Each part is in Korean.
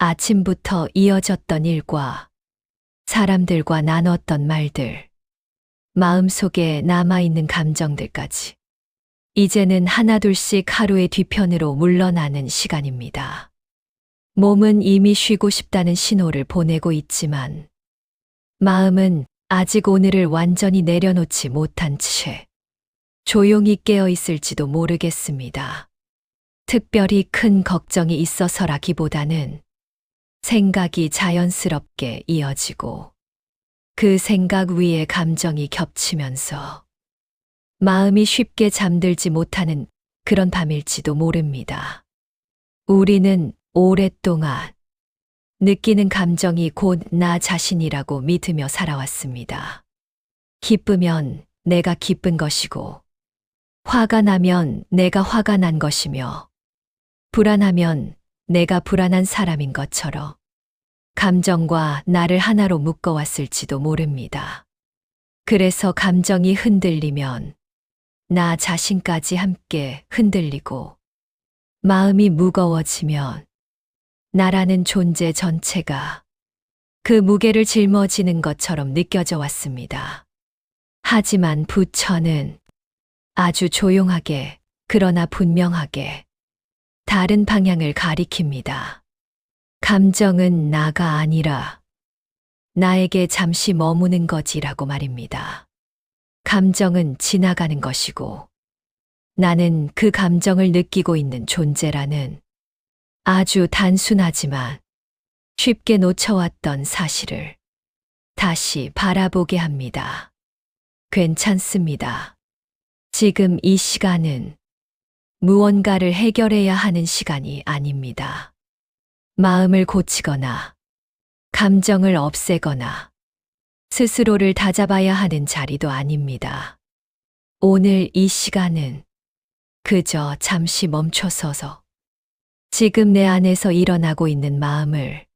아침부터 이어졌던 일과 사람들과 나눴던 말들, 마음속에 남아있는 감정들까지 이제는 하나둘씩 하루의 뒤편으로 물러나는 시간입니다. 몸은 이미 쉬고 싶다는 신호를 보내고 있지만 마음은 아직 오늘을 완전히 내려놓지 못한 채 조용히 깨어 있을지도 모르겠습니다. 특별히 큰 걱정이 있어서라기보다는 생각이 자연스럽게 이어지고 그 생각 위에 감정이 겹치면서 마음이 쉽게 잠들지 못하는 그런 밤일지도 모릅니다. 우리는 오랫동안 느끼는 감정이 곧 나 자신이라고 믿으며 살아왔습니다. 기쁘면 내가 기쁜 것이고, 화가 나면 내가 화가 난 것이며, 불안하면 내가 불안한 사람인 것처럼 감정과 나를 하나로 묶어왔을지도 모릅니다. 그래서 감정이 흔들리면 나 자신까지 함께 흔들리고, 마음이 무거워지면 나라는 존재 전체가 그 무게를 짊어지는 것처럼 느껴져 왔습니다. 하지만 부처는 아주 조용하게 그러나 분명하게 다른 방향을 가리킵니다. 감정은 나가 아니라 나에게 잠시 머무는 것이라고 말입니다. 감정은 지나가는 것이고 나는 그 감정을 느끼고 있는 존재라는 아주 단순하지만 쉽게 놓쳐왔던 사실을 다시 바라보게 합니다. 괜찮습니다. 지금 이 시간은 무언가를 해결해야 하는 시간이 아닙니다. 마음을 고치거나 감정을 없애거나 스스로를 다잡아야 하는 자리도 아닙니다. 오늘 이 시간은 그저 잠시 멈춰서서 지금 내 안에서 일어나고 있는 마음을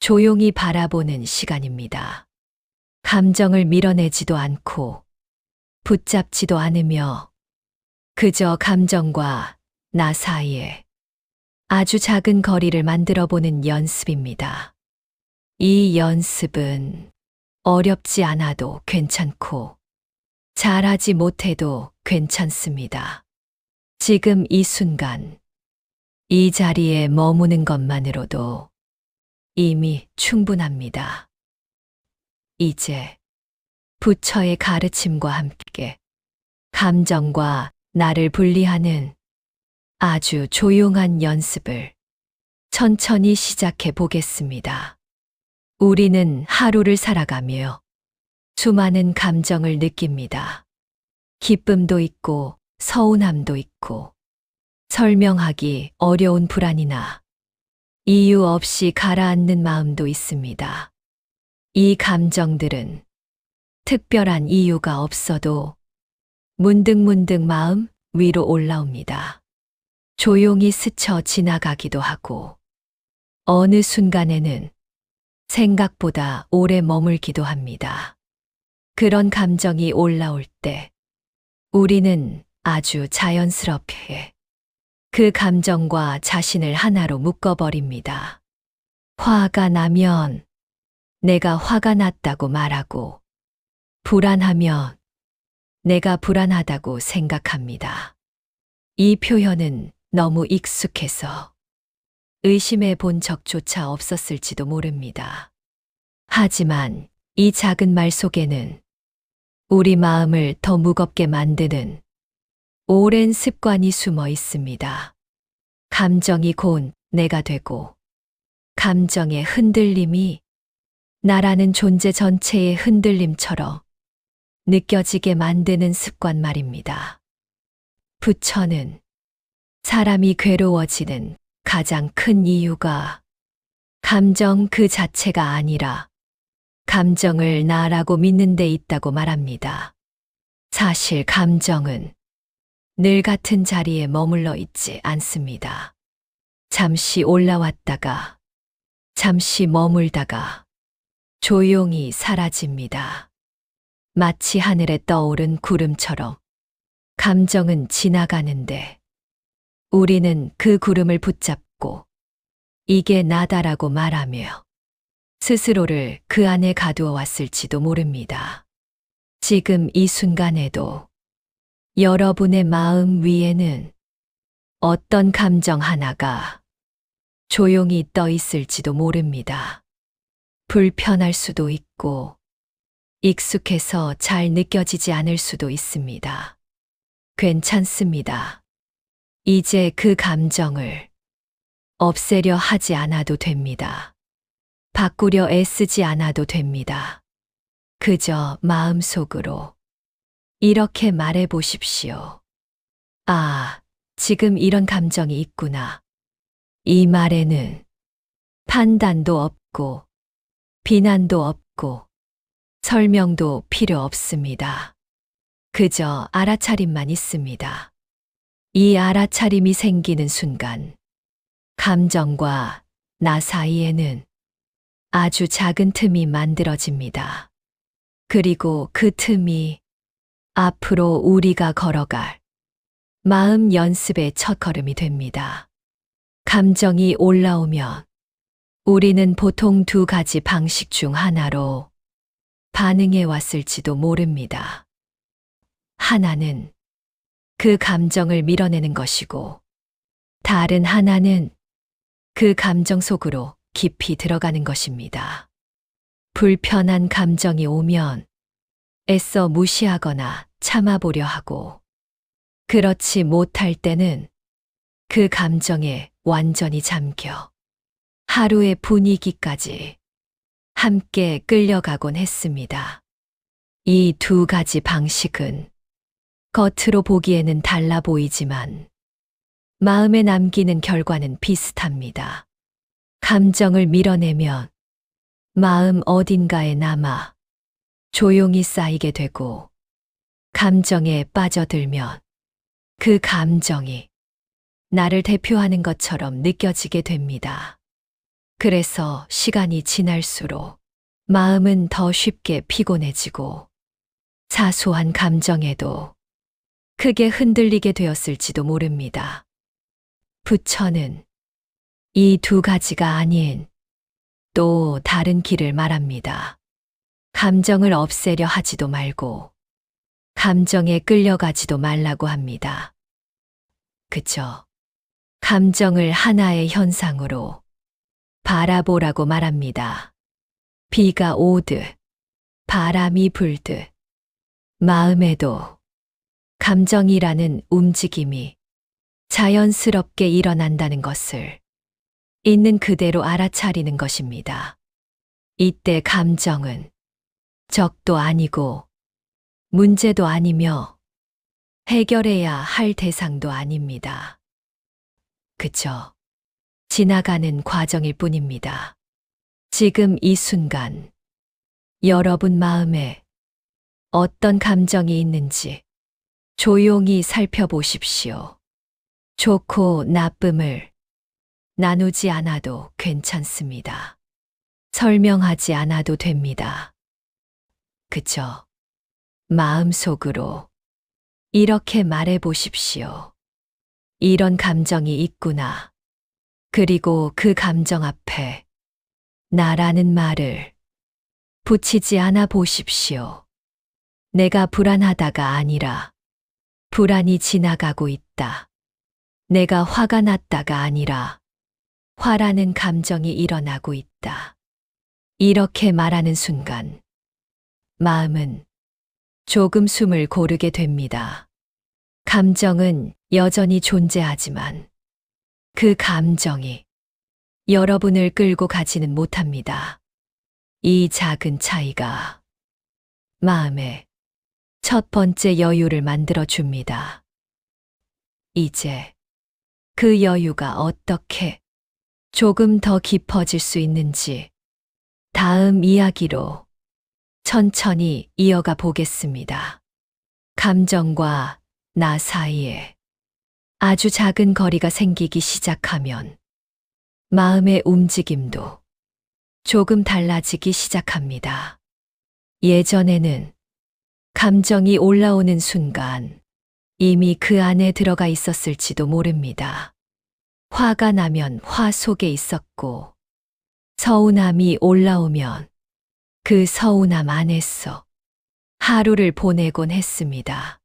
조용히 바라보는 시간입니다. 감정을 밀어내지도 않고 붙잡지도 않으며 그저 감정과 나 사이에 아주 작은 거리를 만들어보는 연습입니다. 이 연습은 어렵지 않아도 괜찮고 잘하지 못해도 괜찮습니다. 지금 이 순간 이 자리에 머무는 것만으로도 이미 충분합니다. 이제 부처의 가르침과 함께 감정과 나를 분리하는 아주 조용한 연습을 천천히 시작해 보겠습니다. 우리는 하루를 살아가며 수많은 감정을 느낍니다. 기쁨도 있고 서운함도 있고 설명하기 어려운 불안이나 이유 없이 가라앉는 마음도 있습니다. 이 감정들은 특별한 이유가 없어도 문득문득 마음 위로 올라옵니다. 조용히 스쳐 지나가기도 하고 어느 순간에는 생각보다 오래 머물기도 합니다. 그런 감정이 올라올 때 우리는 아주 자연스럽게 그 감정과 자신을 하나로 묶어버립니다. 화가 나면 내가 화가 났다고 말하고 불안하면 내가 불안하다고 생각합니다. 이 표현은 너무 익숙해서 의심해 본 적조차 없었을지도 모릅니다. 하지만 이 작은 말 속에는 우리 마음을 더 무겁게 만드는 오랜 습관이 숨어 있습니다. 감정이 곧 내가 되고 감정의 흔들림이 나라는 존재 전체의 흔들림처럼 느껴지게 만드는 습관 말입니다. 부처는 사람이 괴로워지는 가장 큰 이유가 감정 그 자체가 아니라 감정을 나라고 믿는 데 있다고 말합니다. 사실 감정은 늘 같은 자리에 머물러 있지 않습니다. 잠시 올라왔다가 잠시 머물다가 조용히 사라집니다. 마치 하늘에 떠오른 구름처럼 감정은 지나가는데 우리는 그 구름을 붙잡고 이게 나다라고 말하며 스스로를 그 안에 가두어 왔을지도 모릅니다. 지금 이 순간에도 여러분의 마음 위에는 어떤 감정 하나가 조용히 떠 있을지도 모릅니다. 불편할 수도 있고 익숙해서 잘 느껴지지 않을 수도 있습니다. 괜찮습니다. 이제 그 감정을 없애려 하지 않아도 됩니다. 바꾸려 애쓰지 않아도 됩니다. 그저 마음속으로 이렇게 말해 보십시오. 아, 지금 이런 감정이 있구나. 이 말에는 판단도 없고 비난도 없고 설명도 필요 없습니다. 그저 알아차림만 있습니다. 이 알아차림이 생기는 순간 감정과 나 사이에는 아주 작은 틈이 만들어집니다. 그리고 그 틈이 앞으로 우리가 걸어갈 마음 연습의 첫걸음이 됩니다. 감정이 올라오면 우리는 보통 두 가지 방식 중 하나로 반응해 왔을지도 모릅니다. 하나는 그 감정을 밀어내는 것이고, 다른 하나는 그 감정 속으로 깊이 들어가는 것입니다. 불편한 감정이 오면 애써 무시하거나 참아보려 하고, 그렇지 못할 때는 그 감정에 완전히 잠겨 하루의 분위기까지 함께 끌려가곤 했습니다. 이 두 가지 방식은 겉으로 보기에는 달라 보이지만 마음에 남기는 결과는 비슷합니다. 감정을 밀어내면 마음 어딘가에 남아 조용히 쌓이게 되고, 감정에 빠져들면 그 감정이 나를 대표하는 것처럼 느껴지게 됩니다. 그래서 시간이 지날수록 마음은 더 쉽게 피곤해지고 사소한 감정에도 크게 흔들리게 되었을지도 모릅니다. 부처는 이 두 가지가 아닌 또 다른 길을 말합니다. 감정을 없애려 하지도 말고 감정에 끌려가지도 말라고 합니다. 그저 감정을 하나의 현상으로 바라보라고 말합니다. 비가 오듯 바람이 불듯 마음에도 감정이라는 움직임이 자연스럽게 일어난다는 것을 있는 그대로 알아차리는 것입니다. 이때 감정은 적도 아니고 문제도 아니며 해결해야 할 대상도 아닙니다. 그저 지나가는 과정일 뿐입니다. 지금 이 순간 여러분 마음에 어떤 감정이 있는지 조용히 살펴보십시오. 좋고 나쁨을 나누지 않아도 괜찮습니다. 설명하지 않아도 됩니다. 그저 마음속으로 이렇게 말해 보십시오. 이런 감정이 있구나. 그리고 그 감정 앞에 나라는 말을 붙이지 않아 보십시오. 내가 불안하다가 아니라 불안이 지나가고 있다. 내가 화가 났다가 아니라 화라는 감정이 일어나고 있다. 이렇게 말하는 순간 마음은 조금 숨을 고르게 됩니다. 감정은 여전히 존재하지만 그 감정이 여러분을 끌고 가지는 못합니다. 이 작은 차이가 마음에 첫 번째 여유를 만들어 줍니다. 이제 그 여유가 어떻게 조금 더 깊어질 수 있는지 다음 이야기로 천천히 이어가 보겠습니다. 감정과 나 사이에 아주 작은 거리가 생기기 시작하면 마음의 움직임도 조금 달라지기 시작합니다. 예전에는 감정이 올라오는 순간 이미 그 안에 들어가 있었을지도 모릅니다. 화가 나면 화 속에 있었고, 서운함이 올라오면 그 서운함 안에서 하루를 보내곤 했습니다.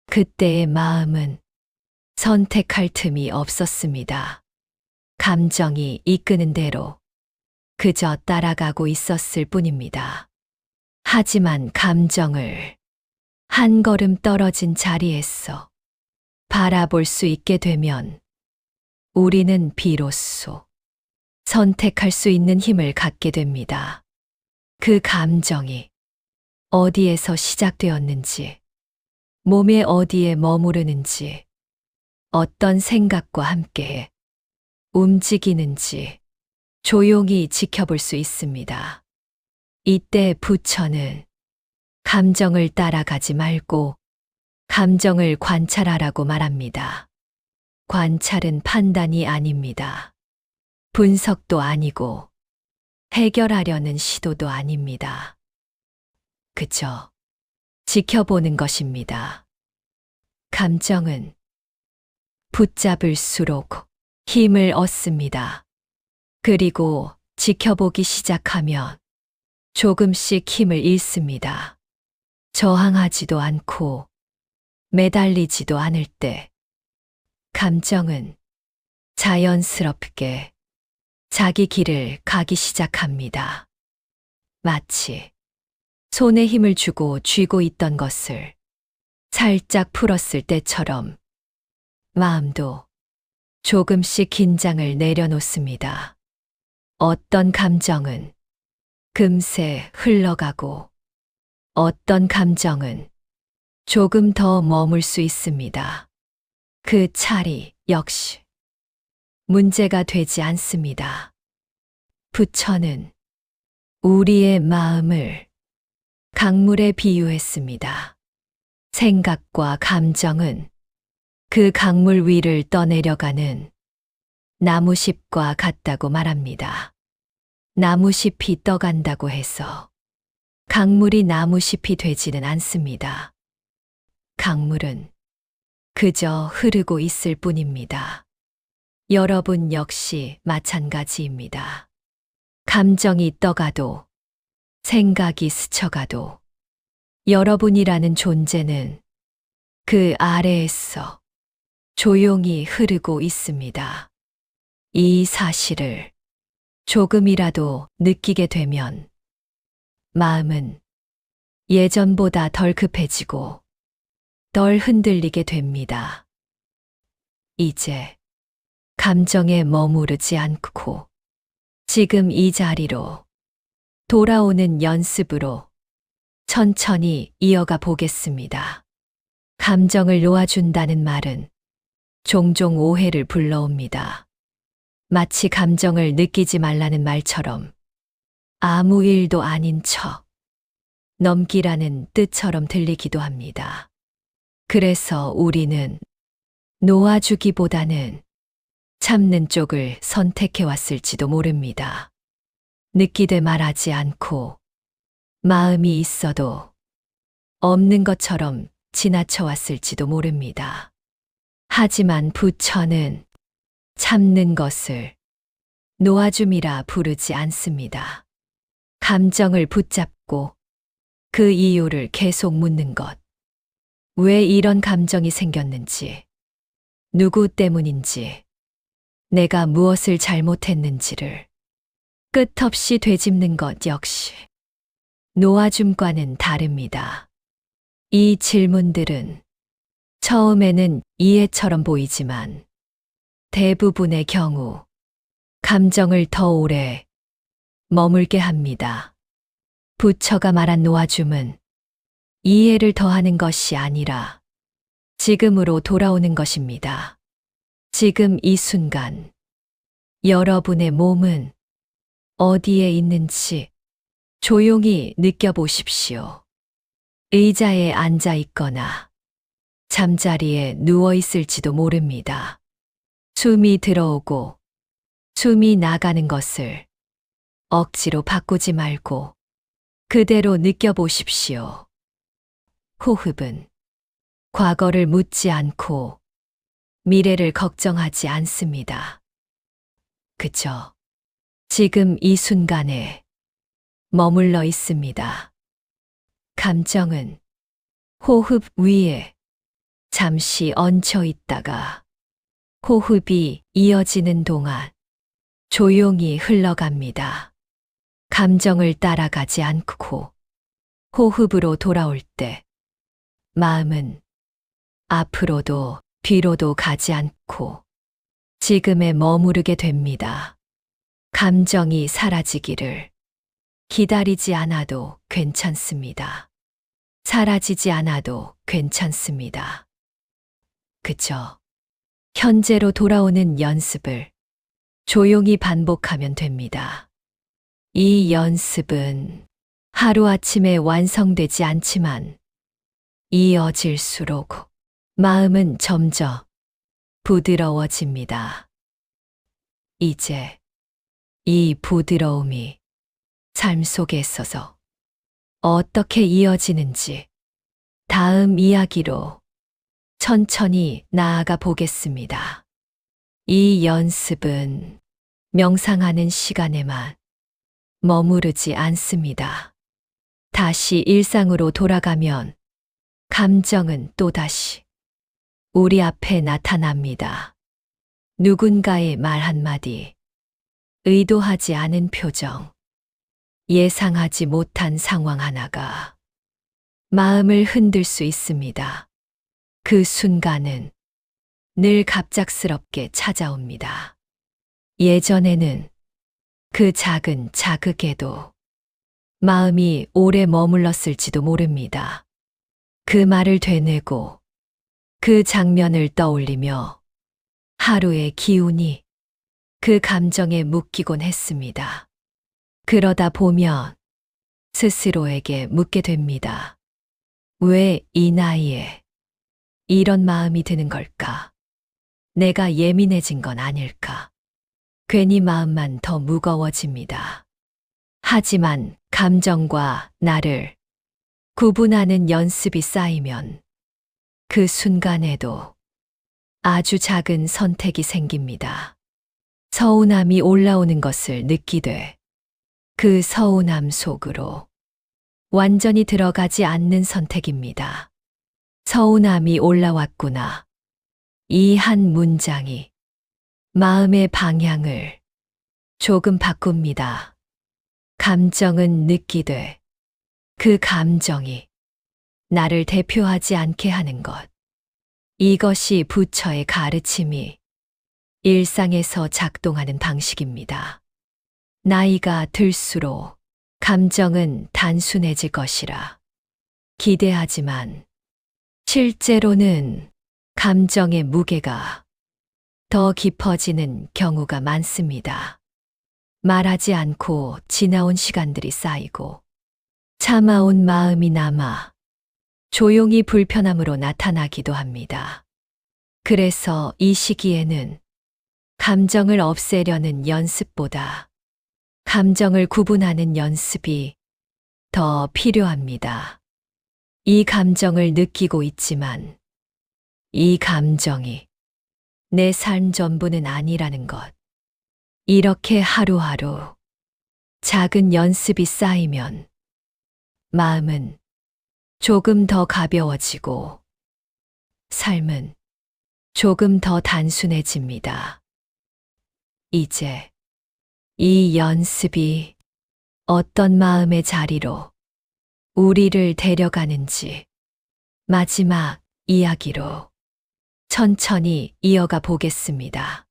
그때의 마음은 선택할 틈이 없었습니다. 감정이 이끄는 대로 그저 따라가고 있었을 뿐입니다. 하지만 감정을 한 걸음 떨어진 자리에서 바라볼 수 있게 되면 우리는 비로소 선택할 수 있는 힘을 갖게 됩니다. 그 감정이 어디에서 시작되었는지, 몸의 어디에 머무르는지, 어떤 생각과 함께 움직이는지 조용히 지켜볼 수 있습니다. 이때 부처는 감정을 따라가지 말고 감정을 관찰하라고 말합니다. 관찰은 판단이 아닙니다. 분석도 아니고 해결하려는 시도도 아닙니다. 그저 지켜보는 것입니다. 감정은 붙잡을수록 힘을 얻습니다. 그리고 지켜보기 시작하면 조금씩 힘을 잃습니다. 저항하지도 않고 매달리지도 않을 때 감정은 자연스럽게 자기 길을 가기 시작합니다. 마치 손에 힘을 주고 쥐고 있던 것을 살짝 풀었을 때처럼 마음도 조금씩 긴장을 내려놓습니다. 어떤 감정은 금세 흘러가고 어떤 감정은 조금 더 머물 수 있습니다. 그 차이 역시 문제가 되지 않습니다. 부처는 우리의 마음을 강물에 비유했습니다. 생각과 감정은 그 강물 위를 떠내려가는 나무잎과 같다고 말합니다. 나무잎이 떠간다고 해서 강물이 나무잎이 되지는 않습니다. 강물은 그저 흐르고 있을 뿐입니다. 여러분 역시 마찬가지입니다. 감정이 떠가도 생각이 스쳐가도 여러분이라는 존재는 그 아래에서 조용히 흐르고 있습니다. 이 사실을 조금이라도 느끼게 되면 마음은 예전보다 덜 급해지고 덜 흔들리게 됩니다. 이제 감정에 머무르지 않고 지금 이 자리로 돌아오는 연습으로 천천히 이어가 보겠습니다. 감정을 놓아준다는 말은 종종 오해를 불러옵니다. 마치 감정을 느끼지 말라는 말처럼 아무 일도 아닌 척 넘기라는 뜻처럼 들리기도 합니다. 그래서 우리는 놓아주기보다는 참는 쪽을 선택해 왔을지도 모릅니다. 느끼되 말하지 않고 마음이 있어도 없는 것처럼 지나쳐 왔을지도 모릅니다. 하지만 부처는 참는 것을 놓아줌이라 부르지 않습니다. 감정을 붙잡고 그 이유를 계속 묻는 것. 왜 이런 감정이 생겼는지, 누구 때문인지, 내가 무엇을 잘못했는지를 끝없이 되짚는 것 역시 놓아줌과는 다릅니다. 이 질문들은 처음에는 이해처럼 보이지만 대부분의 경우 감정을 더 오래 머물게 합니다. 부처가 말한 놓아줌은 이해를 더하는 것이 아니라 지금으로 돌아오는 것입니다. 지금 이 순간 여러분의 몸은 어디에 있는지 조용히 느껴보십시오. 의자에 앉아 있거나 잠자리에 누워 있을지도 모릅니다. 숨이 들어오고 숨이 나가는 것을 억지로 바꾸지 말고 그대로 느껴보십시오. 호흡은 과거를 묻지 않고 미래를 걱정하지 않습니다. 그저 지금 이 순간에 머물러 있습니다. 감정은 호흡 위에 잠시 얹혀 있다가 호흡이 이어지는 동안 조용히 흘러갑니다. 감정을 따라가지 않고 호흡으로 돌아올 때 마음은 앞으로도 뒤로도 가지 않고 지금에 머무르게 됩니다. 감정이 사라지기를 기다리지 않아도 괜찮습니다. 사라지지 않아도 괜찮습니다. 그저 현재로 돌아오는 연습을 조용히 반복하면 됩니다. 이 연습은 하루아침에 완성되지 않지만 이어질수록 마음은 점점 부드러워집니다. 이제 이 부드러움이 삶 속에 있어서 어떻게 이어지는지 다음 이야기로 천천히 나아가 보겠습니다. 이 연습은 명상하는 시간에만 머무르지 않습니다. 다시 일상으로 돌아가면 감정은 또다시 우리 앞에 나타납니다. 누군가의 말 한마디, 의도하지 않은 표정, 예상하지 못한 상황 하나가 마음을 흔들 수 있습니다. 그 순간은 늘 갑작스럽게 찾아옵니다. 예전에는 그 작은 자극에도 마음이 오래 머물렀을지도 모릅니다. 그 말을 되뇌고 그 장면을 떠올리며 하루의 기운이 그 감정에 묶이곤 했습니다. 그러다 보면 스스로에게 묻게 됩니다. 왜 이 나이에 이런 마음이 드는 걸까? 내가 예민해진 건 아닐까? 괜히 마음만 더 무거워집니다. 하지만 감정과 나를 구분하는 연습이 쌓이면 그 순간에도 아주 작은 선택이 생깁니다. 서운함이 올라오는 것을 느끼되 그 서운함 속으로 완전히 들어가지 않는 선택입니다. 서운함이 올라왔구나. 이 한 문장이 마음의 방향을 조금 바꿉니다. 감정은 느끼되 그 감정이 나를 대표하지 않게 하는 것. 이것이 부처의 가르침이 일상에서 작동하는 방식입니다. 나이가 들수록 감정은 단순해질 것이라 기대하지만 실제로는 감정의 무게가 더 깊어지는 경우가 많습니다. 말하지 않고 지나온 시간들이 쌓이고 참아온 마음이 남아 조용히 불편함으로 나타나기도 합니다. 그래서 이 시기에는 감정을 없애려는 연습보다 감정을 구분하는 연습이 더 필요합니다. 이 감정을 느끼고 있지만 이 감정이 내 삶 전부는 아니라는 것. 이렇게 하루하루 작은 연습이 쌓이면 마음은 조금 더 가벼워지고 삶은 조금 더 단순해집니다. 이제 이 연습이 어떤 마음의 자리로 우리를 데려가는지 마지막 이야기로 천천히 이어가 보겠습니다.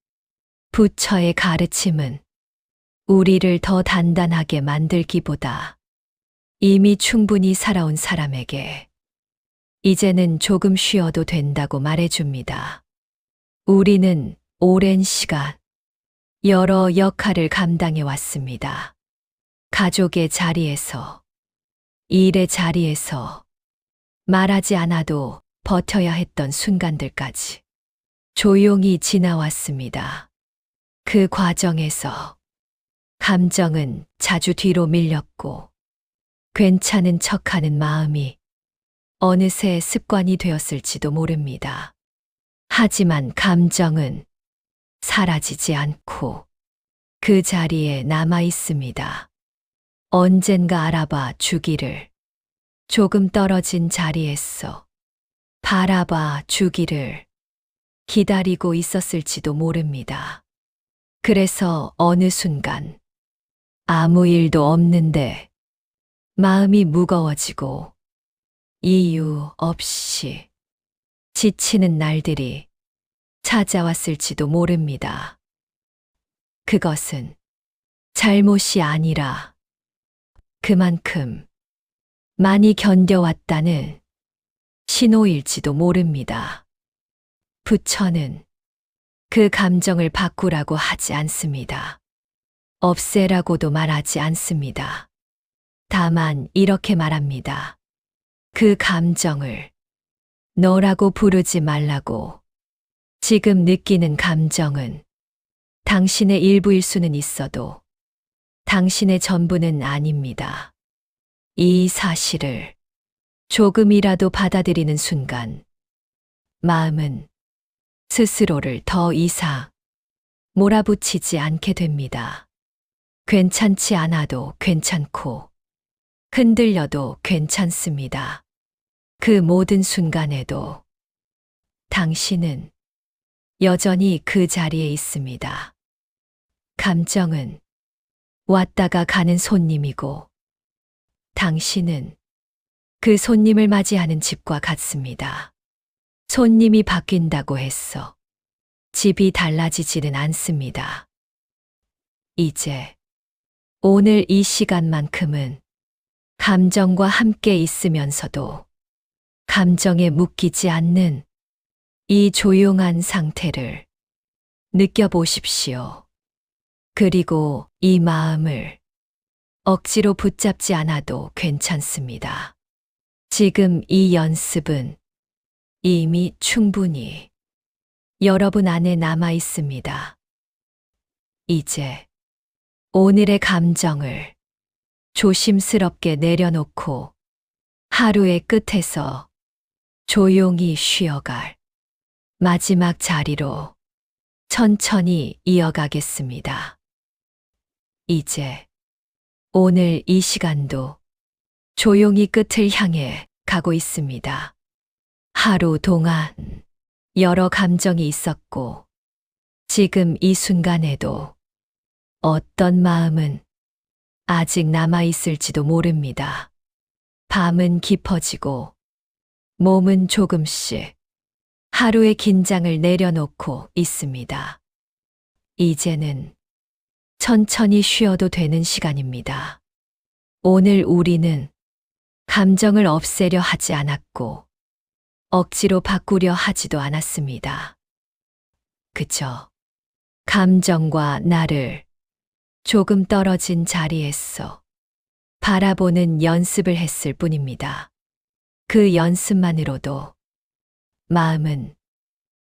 부처의 가르침은 우리를 더 단단하게 만들기보다 이미 충분히 살아온 사람에게 이제는 조금 쉬어도 된다고 말해줍니다. 우리는 오랜 시간 여러 역할을 감당해 왔습니다. 가족의 자리에서, 일의 자리에서, 말하지 않아도 버텨야 했던 순간들까지 조용히 지나왔습니다. 그 과정에서 감정은 자주 뒤로 밀렸고 괜찮은 척하는 마음이 어느새 습관이 되었을지도 모릅니다. 하지만 감정은 사라지지 않고 그 자리에 남아 있습니다. 언젠가 알아봐 주기를, 조금 떨어진 자리에서 바라봐 주기를 기다리고 있었을지도 모릅니다. 그래서 어느 순간 아무 일도 없는데 마음이 무거워지고 이유 없이 지치는 날들이 찾아왔을지도 모릅니다. 그것은 잘못이 아니라 그만큼 많이 견뎌왔다는 신호일지도 모릅니다. 부처는 그 감정을 바꾸라고 하지 않습니다. 없애라고도 말하지 않습니다. 다만 이렇게 말합니다. 그 감정을 너라고 부르지 말라고. 지금 느끼는 감정은 당신의 일부일 수는 있어도 당신의 전부는 아닙니다. 이 사실을 조금이라도 받아들이는 순간 마음은 스스로를 더 이상 몰아붙이지 않게 됩니다. 괜찮지 않아도 괜찮고 흔들려도 괜찮습니다. 그 모든 순간에도 당신은 여전히 그 자리에 있습니다. 감정은 왔다가 가는 손님이고 당신은 그 손님을 맞이하는 집과 같습니다. 손님이 바뀐다고 해서 집이 달라지지는 않습니다. 이제 오늘 이 시간만큼은 감정과 함께 있으면서도 감정에 묶이지 않는 이 조용한 상태를 느껴보십시오. 그리고 이 마음을 억지로 붙잡지 않아도 괜찮습니다. 지금 이 연습은 이미 충분히 여러분 안에 남아 있습니다. 이제 오늘의 감정을 조심스럽게 내려놓고 하루의 끝에서 조용히 쉬어갈 마지막 자리로 천천히 이어가겠습니다. 이제 오늘 이 시간도 조용히 끝을 향해 가고 있습니다. 하루 동안 여러 감정이 있었고 지금 이 순간에도 어떤 마음은 아직 남아 있을지도 모릅니다. 밤은 깊어지고 몸은 조금씩 하루의 긴장을 내려놓고 있습니다. 이제는 천천히 쉬어도 되는 시간입니다. 오늘 우리는 감정을 없애려 하지 않았고 억지로 바꾸려 하지도 않았습니다. 그저 감정과 나를 조금 떨어진 자리에서 바라보는 연습을 했을 뿐입니다. 그 연습만으로도 마음은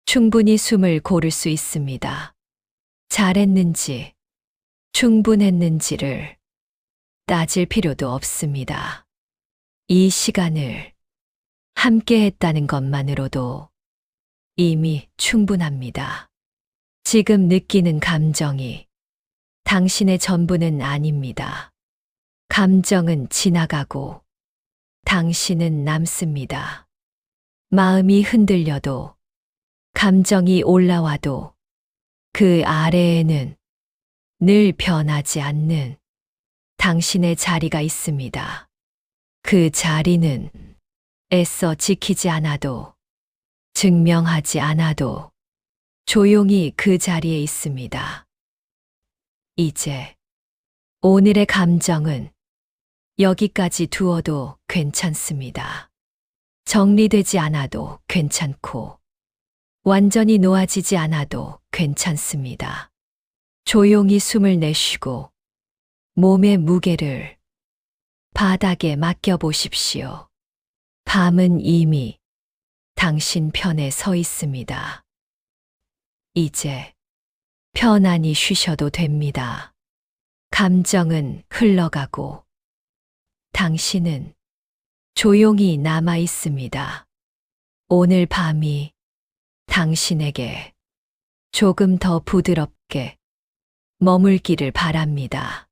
충분히 숨을 고를 수 있습니다. 잘했는지, 충분했는지를 따질 필요도 없습니다. 이 시간을 함께 했다는 것만으로도 이미 충분합니다. 지금 느끼는 감정이 당신의 전부는 아닙니다. 감정은 지나가고 당신은 남습니다. 마음이 흔들려도 감정이 올라와도 그 아래에는 늘 변하지 않는 당신의 자리가 있습니다. 그 자리는 애써 지키지 않아도 증명하지 않아도 조용히 그 자리에 있습니다. 이제 오늘의 감정은 여기까지 두어도 괜찮습니다. 정리되지 않아도 괜찮고 완전히 놓아지지 않아도 괜찮습니다. 조용히 숨을 내쉬고 몸의 무게를 바닥에 맡겨보십시오. 밤은 이미 당신 편에 서 있습니다. 이제 편안히 쉬셔도 됩니다. 감정은 흘러가고 당신은 조용히 남아 있습니다. 오늘 밤이 당신에게 조금 더 부드럽게 머물기를 바랍니다.